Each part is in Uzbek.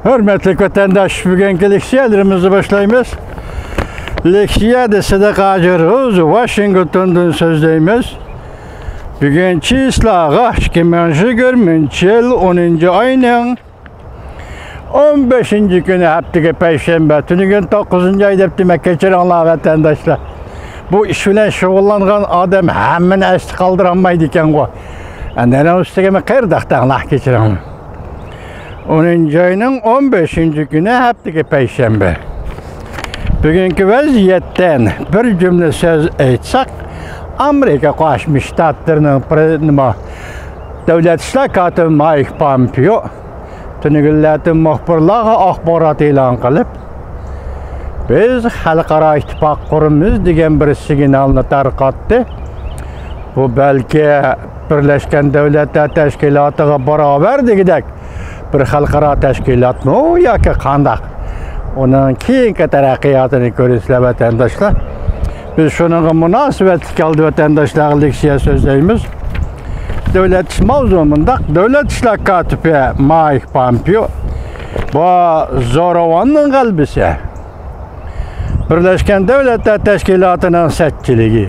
Hürmetli vatandaş, bugünkü leksiyalarımızı başlayımız. Leksiya desede qacırız, Washington'dan sözdeyimiz. Bugünkü islağa 2020 yıl 10. ayının 15. günü haftaga Perşembe, tünügün 9. ay dep demek geçirenler vatandaşlar. Bu iş bilen şugullangan adam hemmini esti kaldıramaydı eken go. Nene üstegeme qırdaqtan lah geçiren. 10. ayının 15. günü haftaga Perşembe. Bugünkü vaziyetten bir cümle söz aytsak, Amerika Qo'shma Shtatlarining Davlat ishlar kotibi Mike Pompeo tunugillarning muxbirlarga axborot e'lon qilib, biz xalqaro ittifoq quramiz degan bir signalni tarqatdi. Bu balki Birlashgan Davlatlar Tashkilotiga barobar degidek bir xalqaro tashkilotmi yoki qandaq? Onun keyingi taraqqiyotini ko'rasizlar vatandaşlar. Biz şununla münasebetli kaldı vatandaşlar leksiya sözleyimiz. Devlet iş mavzumunda Devlet İşler Katibi Mike Pompeo bu zo'ravonning qalbisi Birleşken Devletler Teşkilatı'nın setçiligi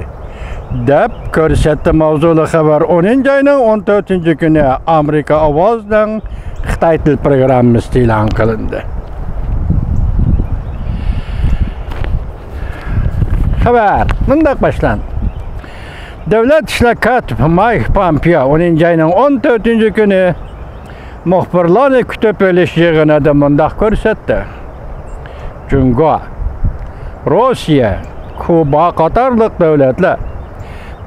deb ko'rsatdi. Mavzuli xabar 10. ayının 14. günü Amerika Ovoz'dan Xitoy til programmasi e'lon qilindi. Xabar bunday başlandı. Devlet İşler Katibi Mike Pompeo 10. ayının 14. günü muxbirlarni kutib olish yig'inida bunday ko'rsatdi. Jungo, Rossiya, Kuba qatorliq davlatlar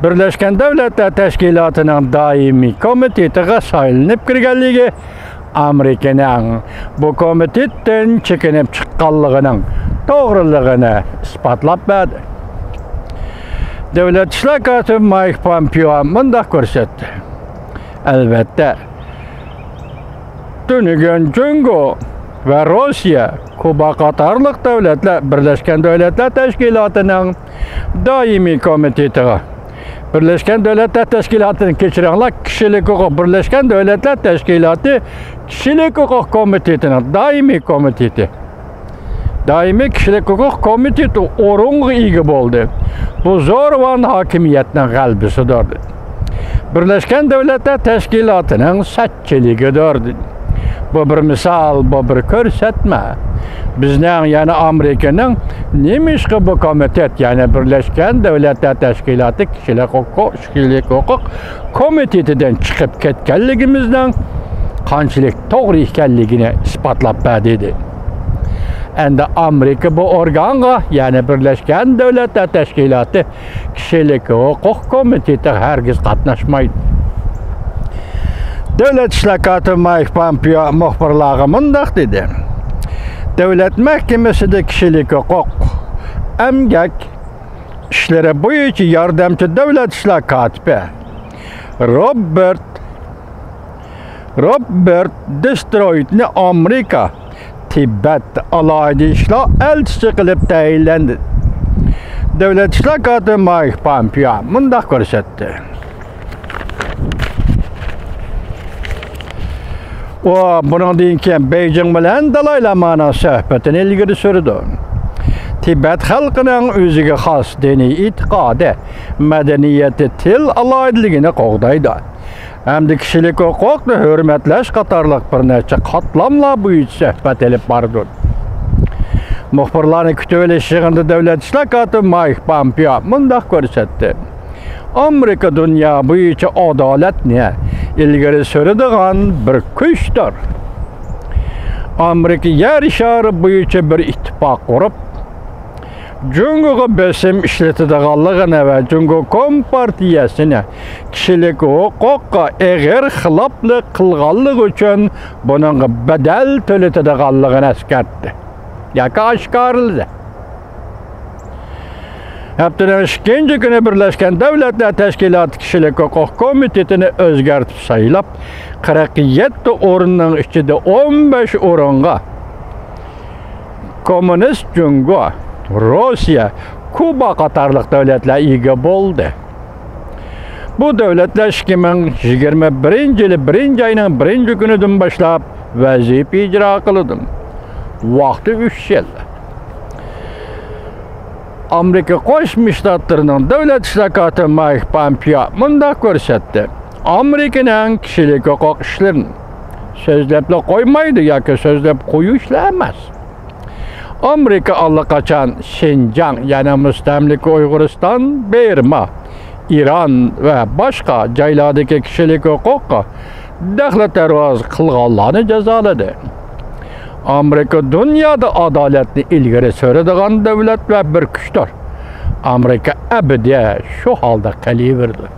Birleşken Devletler Teşkilatı'nın daimi komitetiga saylanib kirganligi, Amerikaning bu komitetdan chekinib chiqqanligining to'g'riligini isbotlab berdi. Devlet İşler Katibi Mike Pompeo bunday ko'rsatdi. Albatta, tünügün Jungo ve Rossiya, Kuba qatorliq davlatlar Birleşken Devletler Teşkilatı'nın daimi komitetiga Birleşken Devletler Teşkilatı'nın keçirenler kişilik hukuk Birleşken Devletler Teşkilatı Kişilik Hukuk Komitetinin daimi komiteti. Daimi Kişilik Hukuk Komiteti orunga ega bo'ldi. Bu zo'ravon hokimiyatning g'alabisidir. Birleşken Devletler Teşkilatı'nın satchiligidir. Bu bir misal, bu bir ko'rsatma. Bizning yani Amerika'nın neymiş ki bu komitet, yani Birleşken Devletler Teşkilatı Kişilik Hukuk Komitetidan chiqib ketganligimizdan qanchalik to'g'ri ekanligini isbotlab berdi. Endi Amerika bu organga, yani Birleşken Devletler Teşkilatı Kişilik Hukuk Komiteti hergiz qatnaşmaydi. Devlet İşler Katibi Mike Pompeo muxbirlarga mundoq dedi. Devlet Mahkemesida Kişilik Hukuk Emgak İşleri bo'yicha yordamchi Devlet İşler Katibi Robert Destroyedni Amerika Tibet alayda ishlar elchisi qilib tayinlandi. Devlet İşler Katibi Mike Pompeo bunday ko'rsatdi. O bundan keyin Beijing bilan Dalay Lama'nın suhbatini ilgari surdi. Tibet xalqining o'ziga xos diniy e'tiqodi, madaniyati, til alaydiligini qo'g'daydi. Hamda kishilik huquqni hurmatlash qatorliq bir necha qatlamlar bo'yicha suhbat olib bordi. Muxbirlarni kutib olish yig'inida Devlet İşler Katibi Mike Pompeo bunday ko'rsatdi. Amerika dunyo bo'yicha adolatni ilgari suradigan bir kuchdir. Amerika yer shari bo'yicha bir ittifoq qurib, Jungoga bosim ishlatadiganligini va Jungo Kompartiyasini kishilik huquqqa eg'ir xiloflik qilganligi uchun buning badal to'latadiganligini eskartdi. Yoki oshkorladi. Haftanın 2. günü Birleşken Devletler Teşkilatı Kişilik Hukuk Komitetini özgartib saylab, 47 o'rinning ichida 15 o'ringa Komünist Jungo, Rossiya, Kuba qatorliq davlatlar ega bo'ldi. Bu devletler 2021 yılı 1. ayının 1. günüdün başlap vazife icra kılıdım. Vaqti 3 yil. Amerika Qo'shma Shtatlarining davlat ishlatuvchisi Mike Pompeo mundaq ko'rsatdi. Amerikaning kishilik huquq ishlarini so'zlab qo'ymaydi yoki so'zlab qo'yishlar emas. Amerika allaqachon Şinjan, ya'ni mustamlika Uyg'uriston, Berma, İran va boshqa joylardagi kishilik huquqqa daxl-tarvoz qilganlarni jazoladi. Amerika dunyoda adolatni ilgari suradigan davlat va bir kuchdir. Amerika abadiy shu holda qolaverdi.